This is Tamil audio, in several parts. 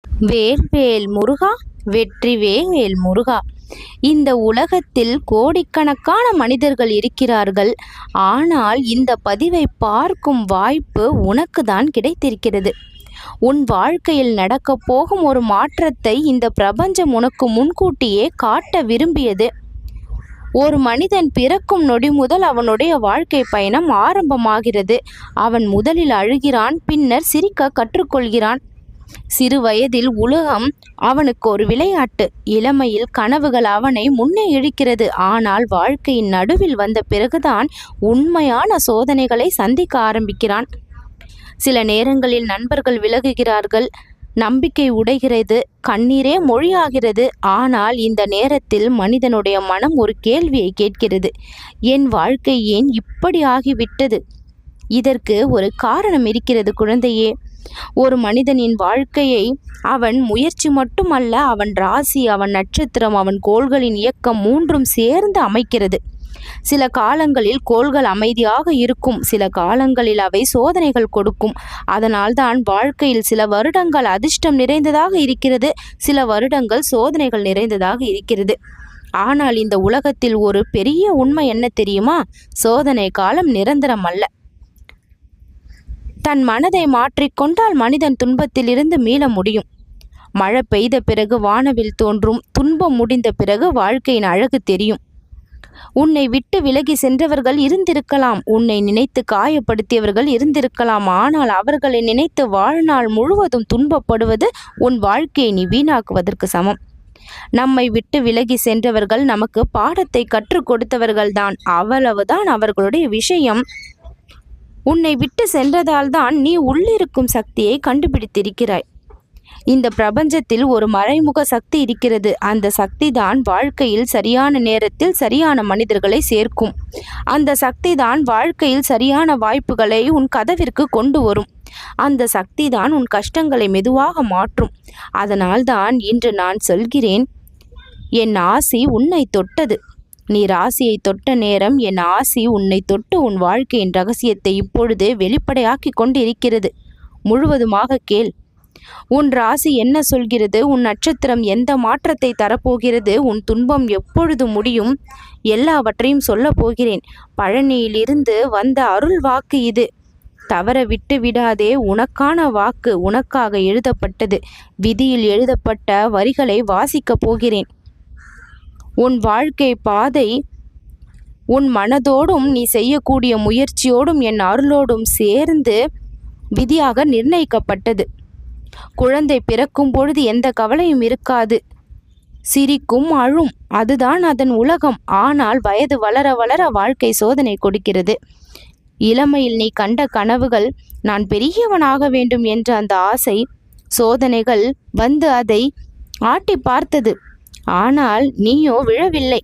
வேல்வேல் முருகா, வெற்றிவேல் முருகா. இந்த உலகத்தில் கோடிக்கணக்கான மனிதர்கள் இருக்கிறார்கள். ஆனால் இந்த பதிவை பார்க்கும் வாய்ப்பு உனக்கு தான் கிடைத்திருக்கிறது. உன் வாழ்க்கையில் நடக்கப் போகும் ஒரு மாற்றத்தை இந்த பிரபஞ்சம் உனக்கு முன்கூட்டியே காட்ட விரும்பியது. ஒரு மனிதன் பிறக்கும் நொடி முதல் அவனுடைய வாழ்க்கை பயணம் ஆரம்பமாகிறது. அவன் முதலில் அழுகிறான், பின்னர் சிரிக்க கற்றுக்கொள்கிறான். சிறு வயதில் உலகம் அவனுக்கு ஒரு விளையாட்டு. இளமையில் கனவுகள் அவனை முன்னே இழுக்கிறது. ஆனால் வாழ்க்கையின் நடுவில் வந்த பிறகுதான் உண்மையான சோதனைகளை சந்திக்க ஆரம்பிக்கிறான். சில நேரங்களில் நண்பர்கள் விலகுகிறார்கள், நம்பிக்கை உடைகிறது, கண்ணீரே மொழியாகிறது. ஆனால் இந்த நேரத்தில் மனிதனுடைய மனம் ஒரு கேள்வியை கேட்கிறது. என் வாழ்க்கை ஏன் இப்படி ஆகிவிட்டது? இதற்கு ஒரு காரணம் இருக்கிறது குழந்தையே. ஒரு மனிதனின் வாழ்க்கையை அவன் முயற்சி மட்டுமல்ல, அவன் ராசி, அவன் நட்சத்திரம், அவன் கோள்களின் இயக்கம் மூன்றும் சேர்ந்து அமைக்கிறது. சில காலங்களில் கோள்கள் அமைதியாக இருக்கும், சில காலங்களில் அவை சோதனைகள் கொடுக்கும். அதனால்தான் வாழ்க்கையில் சில வருடங்கள் அதிர்ஷ்டம் நிறைந்ததாக இருக்கிறது, சில வருடங்கள் சோதனைகள் நிறைந்ததாக இருக்கிறது. ஆனால் இந்த உலகத்தில் ஒரு பெரிய உண்மை என்ன தெரியுமா? சோதனை காலம் நிரந்தரம் அல்ல. தன் மனதை மாற்றிக்கொண்டால் மனிதன் துன்பத்திலிருந்து மீள முடியும். மழை பெய்த பிறகு வானவில் தோன்றும், துன்பம் முடிந்த பிறகு வாழ்க்கையின் அழகு தெரியும். உன்னை விட்டு விலகி சென்றவர்கள் இருந்திருக்கலாம், உன்னை நினைத்து காயப்படுத்தியவர்கள் இருந்திருக்கலாம். ஆனால் அவர்களை நினைத்து வாழ்நாள் முழுவதும் துன்பப்படுவது உன் வாழ்க்கையை நீ வீணாக்குவதற்கு சமம். நம்மை விட்டு விலகி சென்றவர்கள் நமக்கு பாடத்தை கற்றுக் கொடுத்தவர்கள்தான், அவ்வளவுதான் அவர்களுடைய விஷயம். உன்னை விட்டு சென்றதால் தான் நீ உள்ளிருக்கும் சக்தியை கண்டுபிடித்திருக்கிறாய். இந்த பிரபஞ்சத்தில் ஒரு மறைமுக சக்தி இருக்கிறது. அந்த சக்தி தான் வாழ்க்கையில் சரியான நேரத்தில் சரியான மனிதர்களை சேர்க்கும். அந்த சக்தி தான் வாழ்க்கையில் சரியான வாய்ப்புகளை உன் கதவிற்கு கொண்டு வரும். அந்த சக்தி தான் உன் கஷ்டங்களை மெதுவாக மாற்றும். அதனால் தான் இன்று நான் சொல்கிறேன், என் ஆசி உன்னை தொட்டது. நீ ராசியை தொட்ட நேரம் என் ஆசி உன்னை தொட்டு உன் வாழ்க்கையின் ரகசியத்தை இப்பொழுது வெளிப்படையாக்கி கொண்டிருக்கிறது. முழுவதுமாக கேள். உன் ராசி என்ன சொல்கிறது? உன் நட்சத்திரம் எந்த மாற்றத்தை தரப்போகிறது? உன் துன்பம் எப்பொழுது முடியும்? எல்லாவற்றையும் சொல்ல போகிறேன். பழனியிலிருந்து வந்த அருள் வாக்கு இது. தவற விட்டு விடாதே. உனக்கான வாக்கு, உனக்காக எழுதப்பட்டது. விதியில் எழுதப்பட்ட வரிகளை வாசிக்கப் போகிறேன். உன் வாழ்க்கை பாதை உன் மனதோடும் நீ செய்யக்கூடிய முயற்சியோடும் என் அருளோடும் சேர்ந்து விதியாக நிர்ணயிக்கப்பட்டது. குழந்தை பிறக்கும் பொழுது எந்த கவலையும் இருக்காது, சிரிக்கும், அழும், அதுதான் அதன் உலகம். ஆனால் வயது வளர வளர வாழ்க்கை சோதனை கொடுக்கிறது. இளமையில் நீ கண்ட கனவுகள், நான் பெரியவனாக வேண்டும் என்ற அந்த ஆசை, சோதனைகள் வந்து அதை ஆட்டி பார்த்தது. ஆனால் நீயோ விழவில்லை.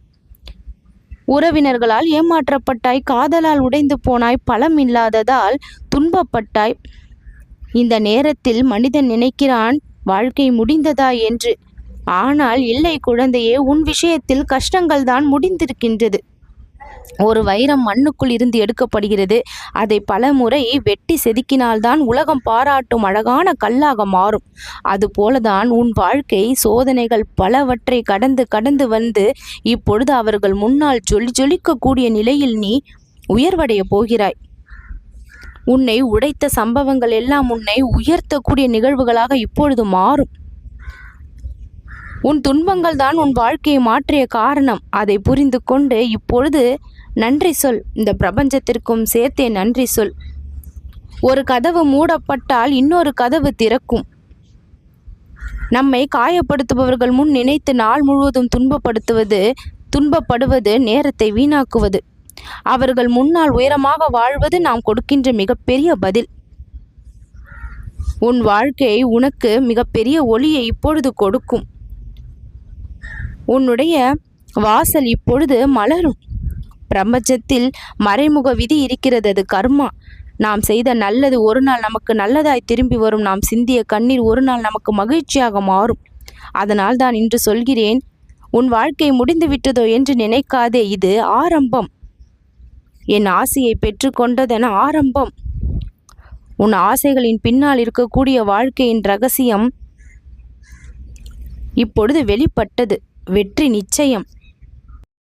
உறவினர்களால் ஏமாற்றப்பட்டாய், காதலால் உடைந்து போனாய், பலம் இல்லாததால் துன்பப்பட்டாய். இந்த நேரத்தில் மனிதன் நினைக்கிறான் வாழ்க்கை முடிந்ததா என்று. ஆனால் இல்லை குழந்தையே, உன் விஷயத்தில் கஷ்டங்கள் தான் முடிந்திருக்கின்றது. ஒரு வைரம் மண்ணுக்குள் இருந்து எடுக்கப்படுகிறது. அதை பல முறை வெட்டி செதுக்கினால்தான் உலகம் பாராட்டும் அழகான கல்லாக மாறும். அதுபோலதான் உன் வாழ்க்கை சோதனைகள் பலவற்றை கடந்து கடந்து வந்து இப்பொழுது அவர்கள் முன்னால் ஜொலிக்கக்கூடிய நிலையில் நீ உயர்வடைய போகிறாய். உன்னை உடைத்த சம்பவங்கள் எல்லாம் உன்னை உயர்த்தக்கூடிய நிகழ்வுகளாக இப்பொழுது மாறும். உன் துன்பங்கள் தான் உன் வாழ்க்கையை மாற்றிய காரணம். அதை புரிந்து கொண்டு இப்பொழுது நன்றி சொல். இந்த பிரபஞ்சத்திற்கும் சேர்த்தே நன்றி சொல். ஒரு கதவு மூடப்பட்டால் இன்னொரு கதவு திறக்கும். நம்மை காயப்படுத்துபவர்கள் முன் நினைத்து நாள் முழுவதும் துன்பப்படுவது நேரத்தை வீணாக்குவது. அவர்கள் முன்னால் உயரமாக வாழ்வது நாம் கொடுக்கின்ற மிகப்பெரிய பதில். உன் வாழ்க்கை உனக்கு மிகப்பெரிய ஒளியை இப்பொழுது கொடுக்கும். உன்னுடைய வாசல் இப்பொழுது மலரும். பிரபஞ்சத்தில் மறைமுக விதி இருக்கிறது, அது கர்மா. நாம் செய்த நல்லது ஒரு நாள் நமக்கு நல்லதாய் திரும்பி வரும். நாம் சிந்திய கண்ணீர் ஒரு நாள் நமக்கு மகிழ்ச்சியாக மாறும். அதனால் தான் இன்று சொல்கிறேன், உன் வாழ்க்கை முடிந்து விட்டதோ என்று நினைக்காதே. இது ஆரம்பம். என் ஆசையை பெற்றுக்கொண்டதென ஆரம்பம். உன் ஆசைகளின் பின்னால் இருக்கக்கூடிய வாழ்க்கையின் ரகசியம் இப்பொழுது வெளிப்பட்டது. வெற்றி நிச்சயம்.